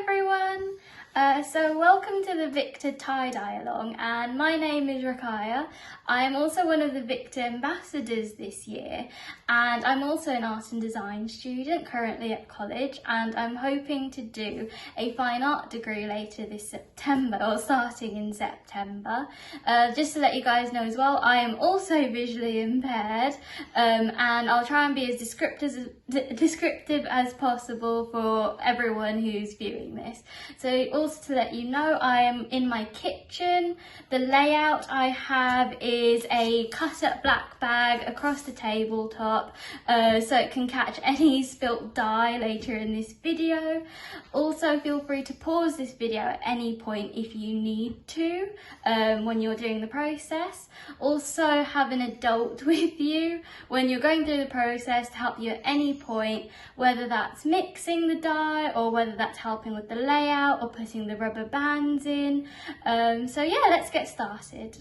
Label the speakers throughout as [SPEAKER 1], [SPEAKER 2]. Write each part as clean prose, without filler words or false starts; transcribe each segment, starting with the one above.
[SPEAKER 1] everyone! So welcome to the VICTA tie-dye along, and my name is Rakaya. I am also one of the VICTA ambassadors this year, and I'm also an art and design student currently at college, and I'm hoping to do a fine art degree later this September, or starting in September. Just to let you guys know as well, I am also visually impaired, and I'll try and be as descriptive as possible for everyone who's viewing this. So also to let you know, I am in my kitchen. The layout I have is a cut up black bag across the tabletop, so it can catch any spilt dye later in this video. Also feel free to pause this video at any point if you need to when you're doing the process. Also have an adult with you when you're going through the process to help you at any point, whether that's mixing the dye or whether that's helping with the layout or putting the rubber bands in. So yeah, let's get started.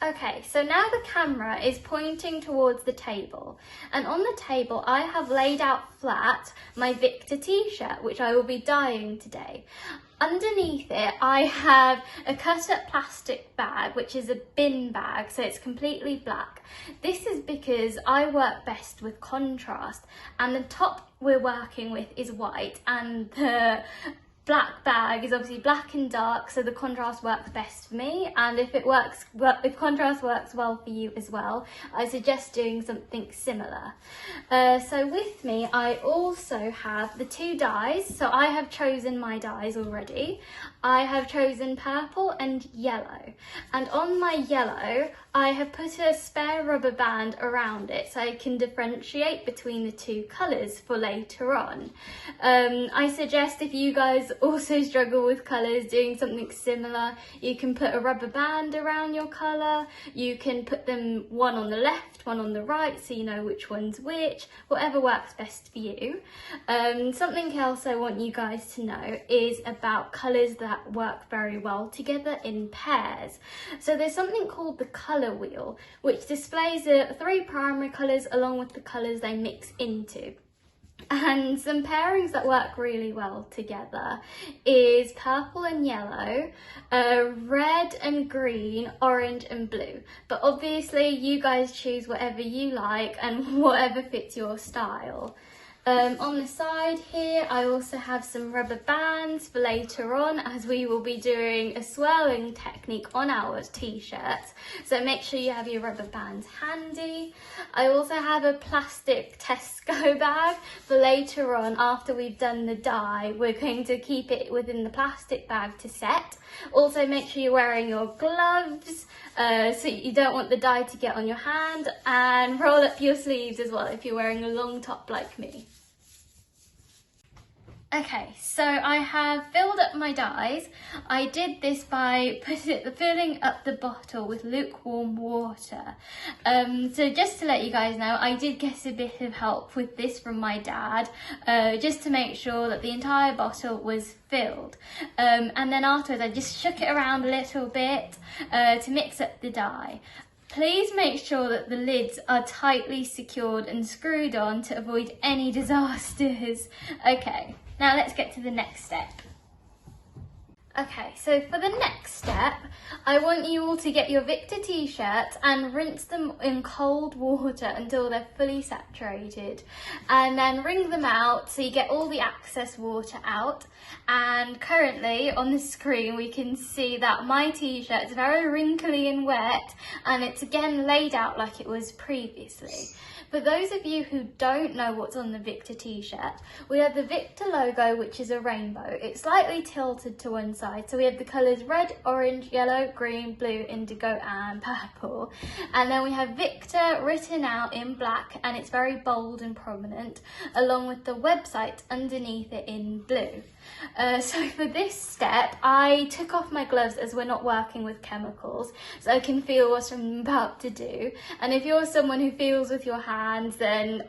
[SPEAKER 1] Okay, so now the camera is pointing towards the table, and on the table I have laid out flat my VICTA t-shirt, which I will be dyeing today. Underneath it I have a cut up plastic bag, which is a bin bag, so it's completely black. This is because I work best with contrast, and the top we're working with is white, and the black bag is obviously black and dark, so the contrast works best for me, and if contrast works well for you as well, I suggest doing something similar. So with me I also have the two dyes, so I have chosen my dyes already. I have chosen purple and yellow, and on my yellow I have put a spare rubber band around it so I can differentiate between the two colours for later on. I suggest if you guys also struggle with colours, doing something similar, you can put a rubber band around your colour, you can put them one on the left, one on the right, so you know which one's which, whatever works best for you. Something else I want you guys to know is about colours that work very well together in pairs. So there's something called the colour wheel, which displays the three primary colours along with the colours they mix into. And some pairings that work really well together is purple and yellow, red and green, orange and blue. But obviously you guys choose whatever you like and whatever fits your style. On the side here I also have some rubber bands for later on, as we will be doing a swirling technique on our t-shirts, so make sure you have your rubber bands handy. I also have a plastic Tesco bag for later on. After we've done the dye, we're going to keep it within the plastic bag to set. Also make sure you're wearing your gloves so you don't want the dye to get on your hand, and roll up your sleeves as well if you're wearing a long top like me. Okay, so I have filled up my dyes. I did this by filling up the bottle with lukewarm water. So just to let you guys know, I did get a bit of help with this from my dad, just to make sure that the entire bottle was filled. And then afterwards I just shook it around a little bit to mix up the dye. Please make sure that the lids are tightly secured and screwed on to avoid any disasters. Okay. Now let's get to the next step. Okay, so for the next step, I want you all to get your VICTA t-shirts and rinse them in cold water until they're fully saturated, and then wring them out so you get all the excess water out. And currently on the screen we can see that my t-shirt is very wrinkly and wet, and it's again laid out like it was previously. For those of you who don't know what's on the VICTA t-shirt, we have the VICTA logo, which is a rainbow. It's slightly tilted to one side, so we have the colours red, orange, yellow, green, blue, indigo and purple. And then we have VICTA written out in black, and it's very bold and prominent, along with the website underneath it in blue. So for this step, I took off my gloves as we're not working with chemicals, so I can feel what I'm about to do. And if you're someone who feels with your hands, then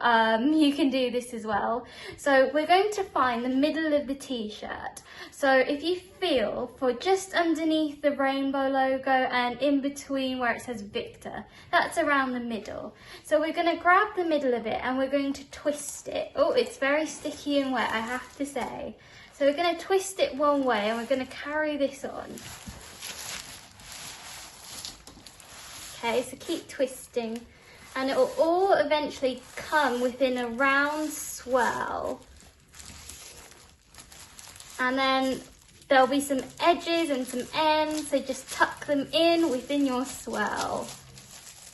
[SPEAKER 1] you can do this as well. So we're going to find the middle of the t-shirt. So if you feel middle, for just underneath the rainbow logo and in between where it says VICTA. That's around the middle. So we're going to grab the middle of it and we're going to twist it. Oh, it's very sticky and wet, I have to say. So we're going to twist it one way and we're going to carry this on. Okay, so keep twisting and it will all eventually come within a round swirl. And then there'll be some edges and some ends, so just tuck them in within your swirl.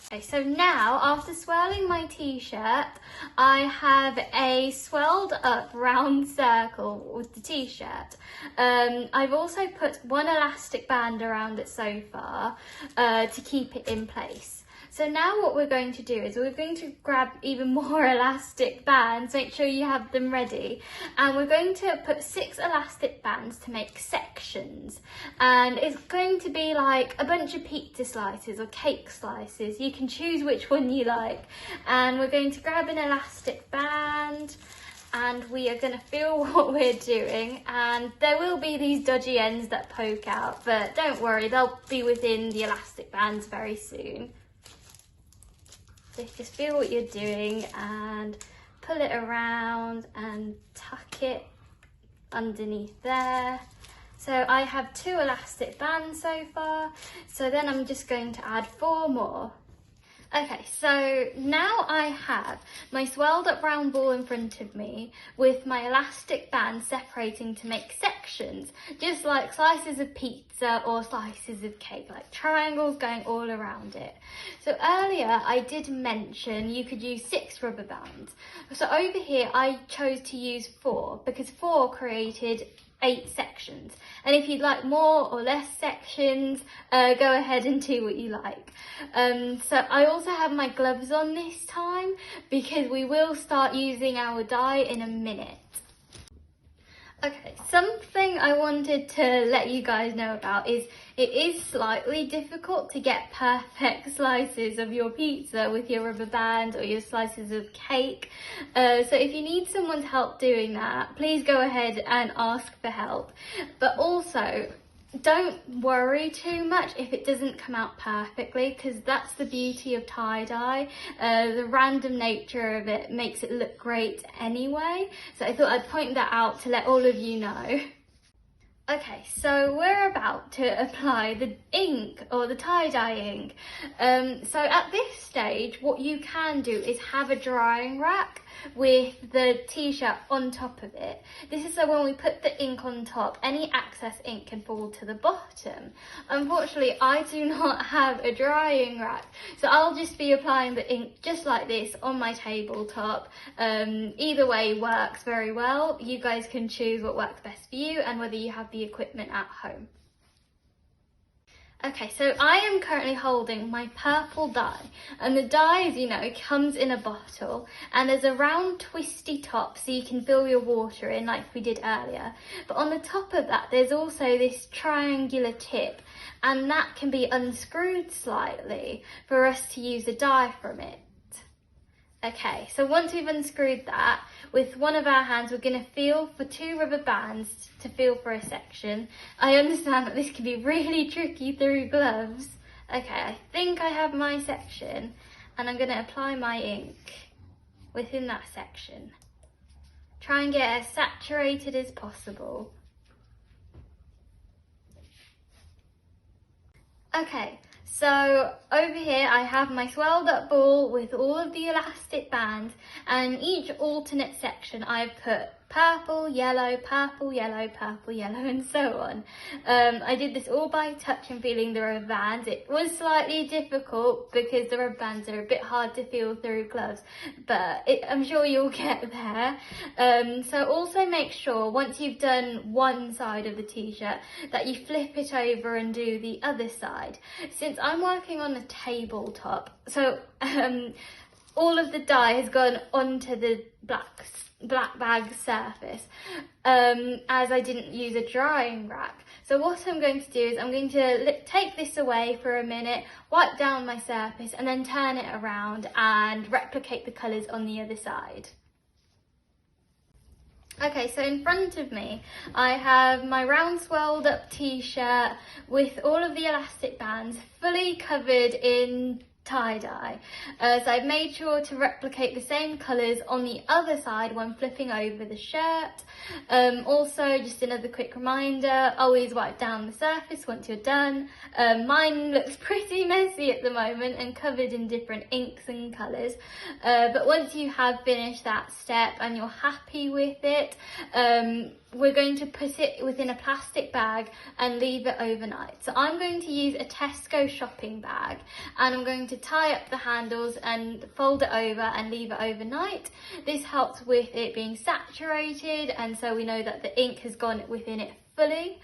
[SPEAKER 1] Okay, so now after swirling my t-shirt, I have a swirled up round circle with the t-shirt. I've also put one elastic band around it so far to keep it in place. So now what we're going to do is we're going to grab even more elastic bands, make sure you have them ready, and we're going to put 6 elastic bands to make sections. And it's going to be like a bunch of pizza slices or cake slices. You can choose which one you like. And we're going to grab an elastic band and we are going to feel what we're doing, and there will be these dodgy ends that poke out, but don't worry, they'll be within the elastic bands very soon. So just feel what you're doing and pull it around and tuck it underneath there. So I have 2 elastic bands so far, so then I'm just going to add 4 more. Okay, so now I have my swirled up round ball in front of me with my elastic band separating to make sections, just like slices of pizza or slices of cake, like triangles going all around it. So earlier I did mention you could use 6 rubber bands. So over here I chose to use 4 because 4 created 8 sections, and if you'd like more or less sections, go ahead and do what you like. So I also have my gloves on this time because we will start using our dye in a minute. Okay, something I wanted to let you guys know about is it is slightly difficult to get perfect slices of your pizza with your rubber band or your slices of cake. So if you need someone's help doing that, please go ahead and ask for help. But also, don't worry too much if it doesn't come out perfectly, because that's the beauty of tie-dye. The random nature of it makes it look great anyway. So I thought I'd point that out to let all of you know. Okay, so we're about to apply the ink or the tie-dye ink. So at this stage, what you can do is have a drying rack with the t-shirt on top of it. This is so when we put the ink on top, any excess ink can fall to the bottom. Unfortunately, I do not have a drying rack, so I'll just be applying the ink just like this on my tabletop. Either way works very well. You guys can choose what works best for you and whether you have the equipment at home. Okay, so I am currently holding my purple dye, and the dye, as you know, comes in a bottle and there's a round twisty top so you can fill your water in like we did earlier. But on the top of that there's also this triangular tip, and that can be unscrewed slightly for us to use the dye from it. Okay, so once we've unscrewed that, with one of our hands we're going to feel for 2 rubber bands to feel for a section. I understand that this can be really tricky through gloves. Okay, I think I have my section, and I'm going to apply my ink within that section. Try and get as saturated as possible. Okay, so over here I have my swirled up ball with all of the elastic bands, and each alternate section I've put purple, yellow, purple, yellow, purple, yellow, and so on. I did this all by touch and feeling the rubber bands. It was slightly difficult because the rubber bands are a bit hard to feel through gloves, but I'm sure you'll get there. So also make sure once you've done one side of the t-shirt that you flip it over and do the other side. Since I'm working on a tabletop, so all of the dye has gone onto the black bag surface, as I didn't use a drying rack. So what I'm going to do is I'm going to take this away for a minute, wipe down my surface, and then turn it around and replicate the colours on the other side. Okay, so in front of me, I have my round swelled up t-shirt with all of the elastic bands fully covered in tie-dye. So I've made sure to replicate the same colours on the other side when flipping over the shirt. Also, just another quick reminder, always wipe down the surface once you're done. Mine looks pretty messy at the moment and covered in different inks and colours. But once you have finished that step and you're happy with it, we're going to put it within a plastic bag and leave it overnight. So I'm going to use a Tesco shopping bag and I'm going to tie up the handles and fold it over and leave it overnight. This helps with it being saturated, and so we know that the ink has gone within it fully.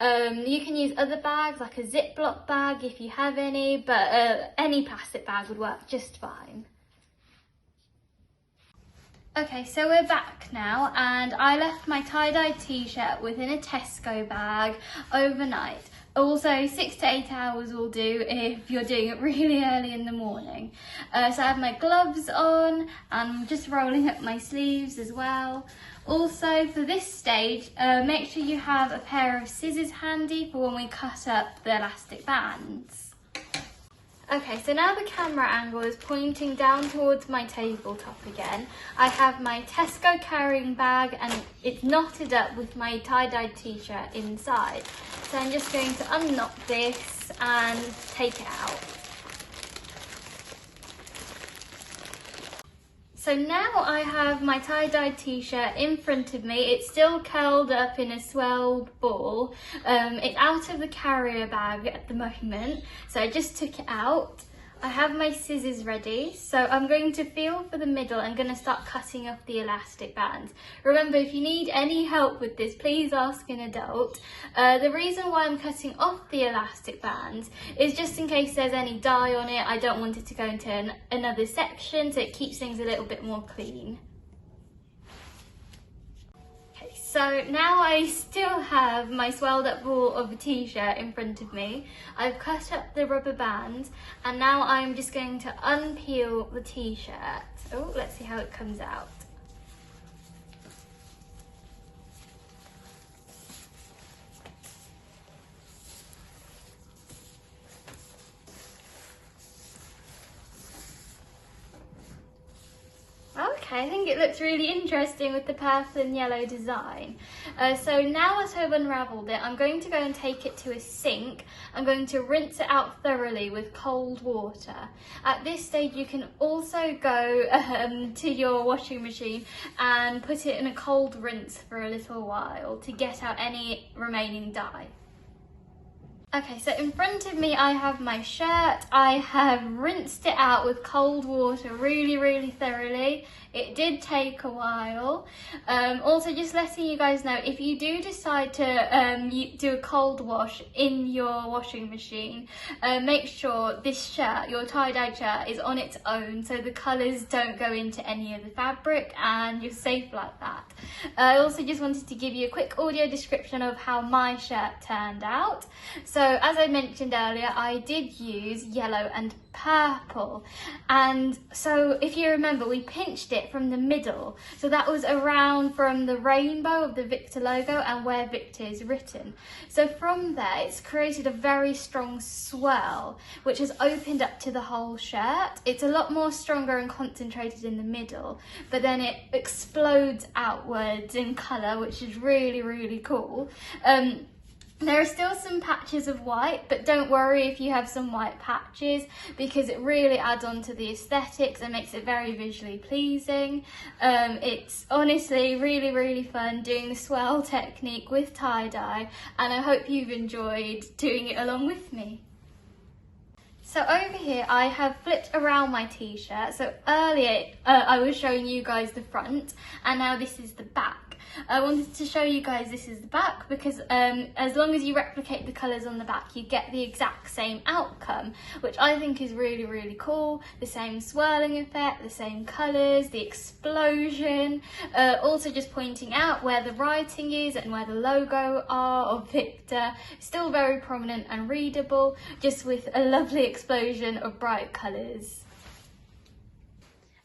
[SPEAKER 1] You can use other bags like a Ziploc bag if you have any, but any plastic bag would work just fine. Okay, so we're back now, and I left my tie-dye t-shirt within a Tesco bag overnight. Also, 6 to 8 hours will do if you're doing it really early in the morning. So I have my gloves on, and I'm just rolling up my sleeves as well. Also, for this stage, make sure you have a pair of scissors handy for when we cut up the elastic bands. Okay, so now the camera angle is pointing down towards my tabletop again. I have my Tesco carrying bag and it's knotted up with my tie-dyed t-shirt inside. So I'm just going to unknot this and take it out. So now I have my tie-dyed t-shirt in front of me. It's still curled up in a swelled ball. It's out of the carrier bag at the moment, so I just took it out. I have my scissors ready, so I'm going to feel for the middle and going to start cutting off the elastic bands. Remember, if you need any help with this, please ask an adult. The reason why I'm cutting off the elastic bands is just in case there's any dye on it. I don't want it to go into another section, so it keeps things a little bit more clean. So now I still have my swelled up ball of a t-shirt in front of me. I've cut up the rubber bands and now I'm just going to unpeel the t-shirt. Oh, let's see how it comes out. Okay, I think it looks really interesting with the purple and yellow design. So now that I've unravelled it, I'm going to go and take it to a sink. I'm going to rinse it out thoroughly with cold water. At this stage, you can also go to your washing machine and put it in a cold rinse for a little while to get out any remaining dye. Okay, so in front of me I have my shirt. I have rinsed it out with cold water really thoroughly. It did take a while. Also, just letting you guys know, if you do decide to do a cold wash in your washing machine, make sure this shirt, your tie-dye shirt, is on its own so the colours don't go into any of the fabric and you're safe like that. I also just wanted to give you a quick audio description of how my shirt turned out. So as I mentioned earlier, I did use yellow and purple, and so if you remember, we pinched it from the middle, so that was around from the rainbow of the VICTA logo and where VICTA is written. So from there it's created a very strong swell which has opened up to the whole shirt. It's a lot more stronger and concentrated in the middle, but then it explodes outwards in colour, which is really cool. There are still some patches of white, but don't worry if you have some white patches, because it really adds on to the aesthetics and makes it very visually pleasing. It's honestly really fun doing the swell technique with tie-dye, and I hope you've enjoyed doing it along with me. So over here I have flipped around my t-shirt. So earlier I was showing you guys the front, and now this is the back. I wanted to show you guys this is the back because as long as you replicate the colours on the back, you get the exact same outcome, which I think is really cool. The same swirling effect, the same colours, the explosion. Also just pointing out where the writing is and where the logo are of VICTA. Still very prominent and readable, just with a lovely explosion of bright colours.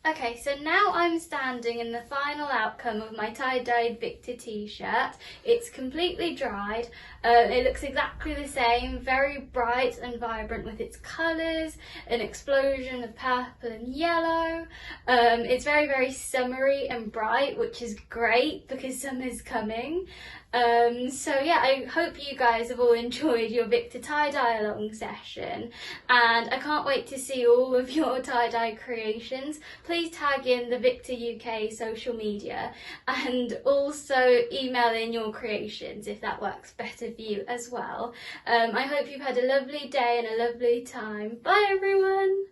[SPEAKER 1] Okay, so now I'm standing in the final outcome of my tie-dyed VICTA t-shirt. It's completely dried. It looks exactly the same, very bright and vibrant with its colours, an explosion of purple and yellow. It's very, very summery and bright, which is great because summer's coming. So yeah, I hope you guys have all enjoyed your VICTA tie-dye along session, and I can't wait to see all of your tie-dye creations. Please tag in the VICTA UK social media and also email in your creations if that works better for you as well. I hope you've had a lovely day and a lovely time. Bye everyone!